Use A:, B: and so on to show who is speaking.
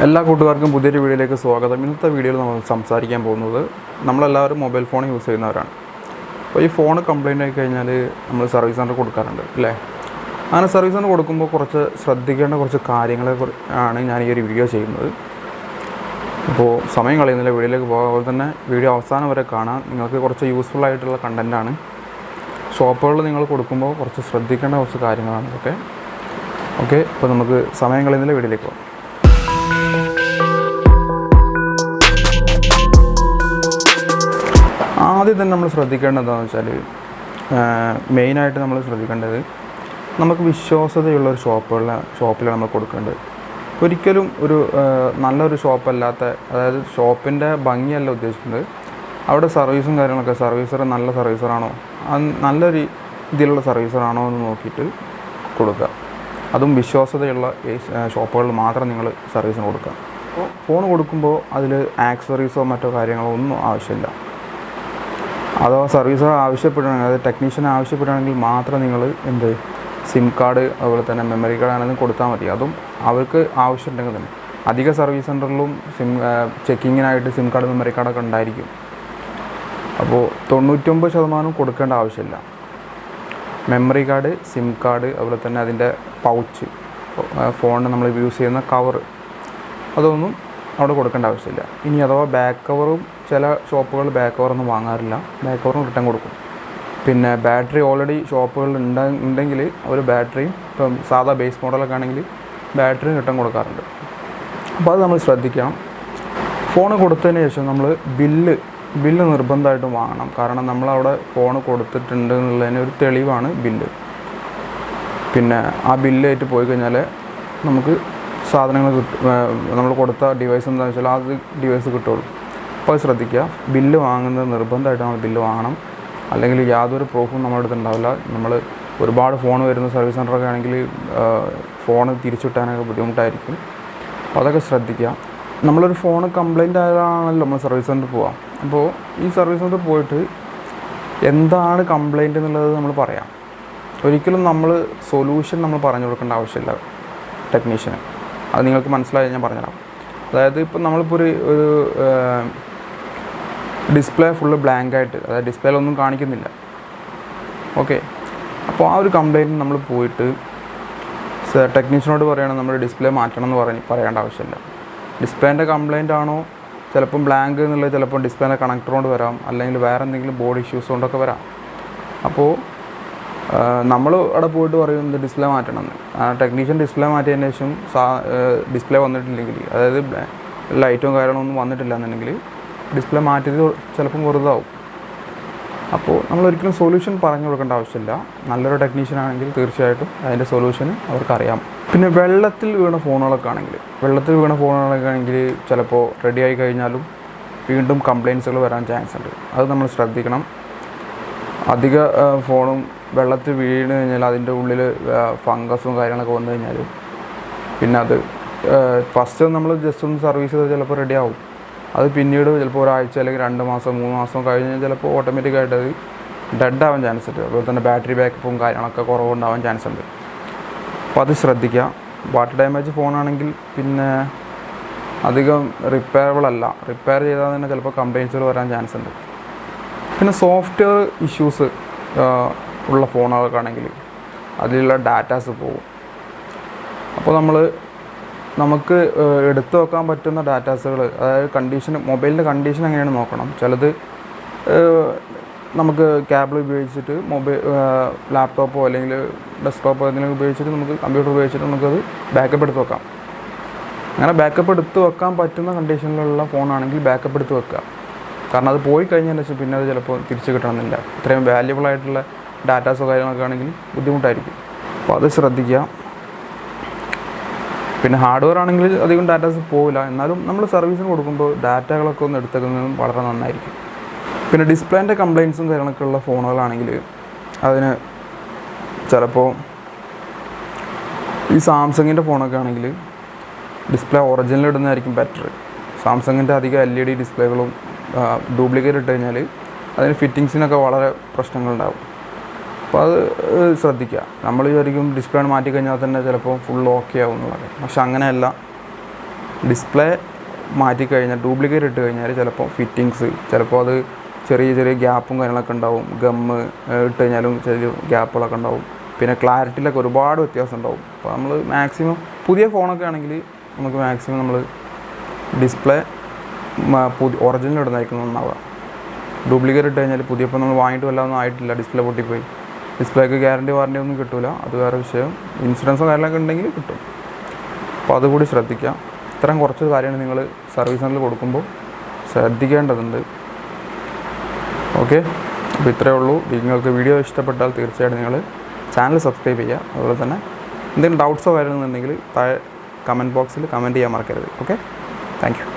A: എല്ലാ കൂട്ടുകാർക്കും പുതിയൊരു വീഡിയോയിലേക്ക് സ്വാഗതം. ഇന്നത്തെ വീഡിയോയിൽ നമ്മൾ സംസാരിക്കാൻ പോകുന്നത് നമ്മളെല്ലാവരും മൊബൈൽ ഫോൺ യൂസ് ചെയ്യുന്നവരാണ്. അപ്പോൾ ഈ ഫോൺ കംപ്ലയിൻ്റ് ആയി കഴിഞ്ഞാൽ നമ്മൾ സർവീസ് സെൻ്റർ കൊടുക്കാറുണ്ട് അല്ലേ? അങ്ങനെ സർവീസ് സെൻ്റർ കൊടുക്കുമ്പോൾ കുറച്ച് ശ്രദ്ധിക്കേണ്ട കുറച്ച് കാര്യങ്ങളെ ആണ് ഞാൻ ഈ ഒരു വീഡിയോ ചെയ്യുന്നത്. അപ്പോൾ സമയം കളയുന്നില്ല, വീഡിയോയിലേക്ക് പോകാൻ. അതുപോലെ തന്നെ വീഡിയോ അവസാനം വരെ കാണാൻ. നിങ്ങൾക്ക് കുറച്ച് യൂസ്ഫുൾ ആയിട്ടുള്ള കണ്ടൻറ്റാണ്. ഷോപ്പുകളിൽ നിങ്ങൾ കൊടുക്കുമ്പോൾ കുറച്ച് ശ്രദ്ധിക്കേണ്ട കുറച്ച് കാര്യങ്ങളാണ് ഇതൊക്കെ. ഓക്കെ, അപ്പോൾ നമുക്ക് സമയം കളയുന്നില്ല, വീഡിയോയിലേക്ക് പോകാം. ആദ്യം തന്നെ നമ്മൾ ശ്രദ്ധിക്കേണ്ടത് എന്താണെന്ന് വെച്ചാൽ, മെയിനായിട്ട് നമ്മൾ ശ്രദ്ധിക്കേണ്ടത് നമുക്ക് വിശ്വാസ്യതയുള്ളൊരു ഷോപ്പിലാണ് നമ്മൾ കൊടുക്കേണ്ടത്. ഒരിക്കലും ഒരു നല്ലൊരു ഷോപ്പല്ലാത്ത, അതായത് ഷോപ്പിൻ്റെ ഭംഗിയല്ല ഉദ്ദേശിക്കുന്നത്, അവിടെ സർവീസും കാര്യങ്ങളൊക്കെ സർവീസർ നല്ല സർവീസറാണോ, നല്ലൊരു രീതിയിലുള്ള സർവീസറാണോ എന്ന് നോക്കിയിട്ട് കൊടുക്കുക. അതും വിശ്വാസ്യതയുള്ള ഷോപ്പുകളിൽ മാത്രം നിങ്ങൾ സർവീസിന് കൊടുക്കുക. അപ്പോൾ ഫോൺ കൊടുക്കുമ്പോൾ അതിൽ ആക്സസറീസോ മറ്റോ കാര്യങ്ങളോ ഒന്നും ആവശ്യമില്ല. അഥവാ സർവീസർ ആവശ്യപ്പെടുകയാണെങ്കിൽ, അതായത് ടെക്നീഷ്യൻ ആവശ്യപ്പെടുകയാണെങ്കിൽ മാത്രം നിങ്ങൾ സിം കാർഡ് അതുപോലെ തന്നെ മെമ്മറി കാർഡ് ആണെങ്കിലും കൊടുത്താൽ മതി. അതും അവർക്ക് ആവശ്യമുണ്ടെങ്കിൽ തന്നെ. അധിക സർവീസ് സെൻ്ററിലും ചെക്കിങ്ങിനായിട്ട് സിം കാർഡ് മെമ്മറി കാർഡൊക്കെ ഉണ്ടായിരിക്കും. അപ്പോൾ 99% കൊടുക്കേണ്ട ആവശ്യമില്ല. മെമ്മറി കാർഡ്, സിം കാർഡ്, അതുപോലെ തന്നെ അതിൻ്റെ പൗച്ച്, ഫോണിന് നമ്മൾ യൂസ് ചെയ്യുന്ന കവർ, അതൊന്നും അവിടെ കൊടുക്കേണ്ട ആവശ്യമില്ല. ഇനി അഥവാ ബാക്ക് കവറും, ചില ഷോപ്പുകൾ ബാക്ക് കവറൊന്നും വാങ്ങാറില്ല, ബാക്ക് കവറും റിട്ടേൺ കൊടുക്കും. പിന്നെ ബാറ്ററി ഓൾറെഡി ഷോപ്പുകളിൽ ഉണ്ടെങ്കിൽ അവർ ബാറ്ററിയും, ഇപ്പം സാധാ ബേസ് മോഡലൊക്കെ ആണെങ്കിൽ ബാറ്ററിയും റിട്ടേൺ കൊടുക്കാറുണ്ട്. അപ്പോൾ അത് നമ്മൾ ശ്രദ്ധിക്കണം. ഫോൺ കൊടുത്തതിന് ശേഷം നമ്മൾ ബില്ല് നിർബന്ധമായിട്ടും വാങ്ങണം. കാരണം നമ്മളവിടെ ഫോൺ കൊടുത്തിട്ടുണ്ട് എന്നുള്ളതിന് ഒരു തെളിവാണ് ബില്ല്. പിന്നെ ആ ബില്ലായിട്ട് പോയി കഴിഞ്ഞാൽ നമുക്ക് സാധനങ്ങൾ നമ്മൾ കൊടുത്ത ഡിവൈസ് എന്താണെന്ന് വെച്ചാൽ അത് ഡിവൈസ് കിട്ടുള്ളൂ. അപ്പോൾ അത് ശ്രദ്ധിക്കുക. ബില്ല് വാങ്ങുന്നത് നിർബന്ധമായിട്ട് നമ്മൾ ബില്ല് വാങ്ങണം. അല്ലെങ്കിൽ യാതൊരു പ്രൂഫും നമ്മുടെ അടുത്ത് ഉണ്ടാവില്ല. നമ്മൾ ഒരുപാട് ഫോൺ വരുന്ന സർവീസ് സെൻ്ററൊക്കെ ആണെങ്കിൽ ഫോൺ തിരിച്ചുവിട്ടാനൊക്കെ ബുദ്ധിമുട്ടായിരിക്കും. അപ്പോൾ അതൊക്കെ ശ്രദ്ധിക്കുക. നമ്മളൊരു ഫോൺ കംപ്ലയിൻ്റ് ആയാലാണല്ലോ നമ്മൾ സർവീസ് സെൻ്ററിൽ പോകാം. അപ്പോൾ ഈ സർവീസ് സെൻ്ററിൽ പോയിട്ട് എന്താണ് കംപ്ലയിൻ്റ് എന്നുള്ളത് നമ്മൾ പറയാം. ഒരിക്കലും നമ്മൾ സൊല്യൂഷൻ നമ്മൾ പറഞ്ഞു കൊടുക്കേണ്ട ആവശ്യമില്ല ടെക്നീഷ്യന്. അത് നിങ്ങൾക്ക് മനസ്സിലായി ഞാൻ പറഞ്ഞുതരാം. അതായത് ഇപ്പം നമ്മളിപ്പോൾ ഒരു ഡിസ്പ്ലേ ഫുള്ള് ബ്ലാങ്കായിട്ട്, അതായത് ഡിസ്പ്ലേയിലൊന്നും കാണിക്കുന്നില്ല. ഓക്കെ, അപ്പോൾ ആ ഒരു കംപ്ലയിൻറ്റ് നമ്മൾ പോയിട്ട് ടെക്നീഷ്യനോട് പറയുകയാണെങ്കിൽ നമ്മൾ ഡിസ്പ്ലേ മാറ്റണം എന്ന് പറയേണ്ട ആവശ്യമില്ല. ഡിസ്പ്ലേൻ്റെ കംപ്ലയിൻ്റ് ആണോ, ചിലപ്പം ബ്ലാങ്ക് എന്നുള്ളത് ചിലപ്പോൾ ഡിസ്പ്ലേൻ്റെ കണക്ടർ കൊണ്ട് വരാം, അല്ലെങ്കിൽ വേറെ എന്തെങ്കിലും ബോർഡ് ഇഷ്യൂസ് കൊണ്ടൊക്കെ വരാം. അപ്പോൾ നമ്മൾ അവിടെ പോയിട്ട് പറയുന്നത് ഡിസ്പ്ലേ മാറ്റണം എന്ന്. ടെക്നീഷ്യൻ ഡിസ്പ്ലേ മാറ്റിയതിന് ശേഷം ഡിസ്പ്ലേ വന്നിട്ടില്ലെങ്കിൽ, അതായത് ലൈറ്റും കാര്യങ്ങളൊന്നും വന്നിട്ടില്ല എന്നുണ്ടെങ്കിൽ ഡിസ്പ്ലേ മാറ്റിയത് ചിലപ്പം വെറുതാവും. അപ്പോൾ നമ്മളൊരിക്കലും സൊല്യൂഷൻ പറഞ്ഞു കൊടുക്കേണ്ട ആവശ്യമില്ല. നല്ലൊരു ടെക്നീഷ്യൻ ആണെങ്കിൽ തീർച്ചയായിട്ടും അതിൻ്റെ സൊല്യൂഷൻ അവർക്കറിയാം. പിന്നെ വെള്ളത്തിൽ വീണ ഫോണുകളൊക്കെ ആണെങ്കിൽ ചിലപ്പോൾ റെഡി ആയി കഴിഞ്ഞാലും വീണ്ടും കംപ്ലയിൻസുകൾ വരാൻ ചാൻസ് ഉണ്ട്. അത് നമ്മൾ ശ്രദ്ധിക്കണം. അധിക ഫോണും വെള്ളത്തിൽ വീണ് കഴിഞ്ഞാൽ അതിൻ്റെ ഉള്ളിൽ ഫംഗസും കാര്യങ്ങളൊക്കെ വന്നു കഴിഞ്ഞാൽ പിന്നെ അത് ഫസ്റ്റ് നമ്മൾ ജസ്റ്റ് ഒന്ന് സർവീസ് ചെയ്ത് ചിലപ്പോൾ റെഡി ആവും. അത് പിന്നീട് ചിലപ്പോൾ ഒരാഴ്ച അല്ലെങ്കിൽ 2 മാസം 3 മാസം കഴിഞ്ഞ് ചിലപ്പോൾ ഓട്ടോമാറ്റിക്കായിട്ട് അത് ഡെഡ് ആവാൻ ചാൻസ് ഉണ്ട്. അതുപോലെ തന്നെ ബാറ്ററി ബാക്കപ്പും കാര്യങ്ങളൊക്കെ കുറവുണ്ടാവാൻ ചാൻസ് ഉണ്ട്. അപ്പോൾ അത് ശ്രദ്ധിക്കുക. വാട്ടർ ഡാമേജ് ഫോണാണെങ്കിൽ പിന്നെ അധികം റിപ്പയറബിൾ അല്ല. റിപ്പയർ ചെയ്താൽ തന്നെ ചിലപ്പോൾ കംപ്ലയിൻസുകൾ വരാൻ ചാൻസ് ഉണ്ട്. പിന്നെ സോഫ്റ്റ്വെയർ ഇഷ്യൂസ് ഉള്ള ഫോണുകൾക്കാണെങ്കിൽ അതിലുള്ള ഡാറ്റാസ് പോകും. അപ്പോൾ നമുക്ക് എടുത്തു വെക്കാൻ പറ്റുന്ന ഡാറ്റാസുകൾ, അതായത് മൊബൈലിൻ്റെ കണ്ടീഷൻ എങ്ങനെയാണ് നോക്കണം. ചിലത് നമുക്ക് കേബിൾ ഉപയോഗിച്ചിട്ട് ലാപ്ടോപ്പോ അല്ലെങ്കിൽ ഡെസ്ക്ടോപ്പോ എന്തെങ്കിലും ഉപയോഗിച്ചിട്ട് നമുക്ക് കമ്പ്യൂട്ടർ ഉപയോഗിച്ചിട്ട് നമുക്കത് ബാക്കപ്പ് എടുത്ത് വെക്കാം. അങ്ങനെ ബാക്കപ്പ് എടുത്ത് വെക്കാൻ പറ്റുന്ന കണ്ടീഷനിലുള്ള ഫോണാണെങ്കിൽ ബാക്കപ്പ് എടുത്ത് വെക്കുക. കാരണം അത് പോയി കഴിഞ്ഞതിന് ശേഷം പിന്നെ അത് ചിലപ്പോൾ തിരിച്ച് കിട്ടണമെന്നില്ല. ഇത്രയും വാല്യുബിൾ ആയിട്ടുള്ള ഡാറ്റാസോ കാര്യങ്ങളൊക്കെ ആണെങ്കിൽ ബുദ്ധിമുട്ടായിരിക്കും. അപ്പോൾ അത് ശ്രദ്ധിക്കുക. പിന്നെ ഹാർഡ്വെയർ ആണെങ്കിൽ അധികം ഡാറ്റാസ് പോവില്ല. എന്നാലും നമ്മൾ സർവീസിന് കൊടുക്കുമ്പോൾ ഡാറ്റകളൊക്കെ ഒന്ന് എടുത്തേക്കുന്നതും വളരെ നന്നായിരിക്കും. പിന്നെ ഡിസ്പ്ലേൻ്റെ കംപ്ലയിൻസും കാര്യങ്ങളൊക്കെ ഉള്ള ഫോണുകളാണെങ്കിൽ അതിന് ചിലപ്പോൾ ഈ സാംസങ്ങിൻ്റെ ഫോണൊക്കെ ആണെങ്കിൽ ഡിസ്പ്ലേ ഒറിജിനൽ ഇടുന്നതായിരിക്കും ബെറ്റർ. സാംസങ്ങിൻ്റെ അധികം LED ഡിസ്പ്ലേകളും ഡ്യൂപ്ലിക്കേറ്റ് ഇട്ട് കഴിഞ്ഞാൽ അതിന് ഫിറ്റിങ്സിനൊക്കെ വളരെ പ്രശ്നങ്ങളുണ്ടാകും. അപ്പോൾ അത് ശ്രദ്ധിക്കുക. നമ്മൾ വിചാരിക്കും ഡിസ്പ്ലേ മാറ്റി കഴിഞ്ഞാൽ തന്നെ ചിലപ്പോൾ ഫുൾ ഓക്കെ ആവും എന്നുള്ളത്. പക്ഷെ അങ്ങനെയല്ല. ഡിസ്പ്ലേ മാറ്റിക്കഴിഞ്ഞാൽ ഡ്യൂപ്ലിക്കേറ്റ് ഇട്ട് കഴിഞ്ഞാൽ ചിലപ്പോൾ ഫിറ്റിങ്സ് ചിലപ്പോൾ അത് ചെറിയ ചെറിയ ഗ്യാപ്പും കാര്യങ്ങളൊക്കെ ഉണ്ടാവും. ഗമ്മ് ഇട്ട് കഴിഞ്ഞാലും ചെറിയ ഗ്യാപ്പുകളൊക്കെ ഉണ്ടാവും. പിന്നെ ക്ലാരിറ്റിയിലൊക്കെ ഒരുപാട് വ്യത്യാസം ഉണ്ടാവും. അപ്പോൾ നമ്മൾ മാക്സിമം പുതിയ ഫോണൊക്കെ ആണെങ്കിൽ നമുക്ക് മാക്സിമം നമ്മൾ ഡിസ്പ്ലേ ഒറിജിനൽ ഇടുന്നതായിരിക്കും നന്നാവുക. ഡ്യൂപ്ലിക്കേറ്റ് ഇട്ട് കഴിഞ്ഞാൽ പുതിയപ്പോൾ നമ്മൾ വാങ്ങിയിട്ട് വല്ലതൊന്നും ആയിട്ടില്ല, ഡിസ്പ്ലേ പൊട്ടിപ്പോയി, ഡിസ്പ്ലേക്ക് ഗ്യാരണ്ടി വാറണ്ടി ഒന്നും കിട്ടില്ല, അത് വേറെ വിഷയം. ഇൻഷുറൻസോ കാര്യങ്ങളൊക്കെ ഉണ്ടെങ്കിൽ കിട്ടും. അപ്പോൾ അതുകൂടി ശ്രദ്ധിക്കാം. ഇത്തരം കുറച്ച് കാര്യങ്ങൾ നിങ്ങൾ സർവീസ് സെൻ്ററിൽ കൊടുക്കുമ്പോൾ ശ്രദ്ധിക്കേണ്ടതുണ്ട്. ഓക്കെ, അപ്പോൾ ഇത്രയേ ഉള്ളൂ. നിങ്ങൾക്ക് വീഡിയോ ഇഷ്ടപ്പെട്ടാൽ തീർച്ചയായിട്ടും നിങ്ങൾ ചാനൽ സബ്സ്ക്രൈബ് ചെയ്യുക. അതുപോലെ തന്നെ എന്തെങ്കിലും ഡൗട്ട്സോ കാര്യങ്ങളുണ്ടെങ്കിൽ താഴെ കമൻറ്റ് ബോക്സിൽ കമൻറ്റ് ചെയ്യാൻ മറക്കരുത്. Okay, thank you.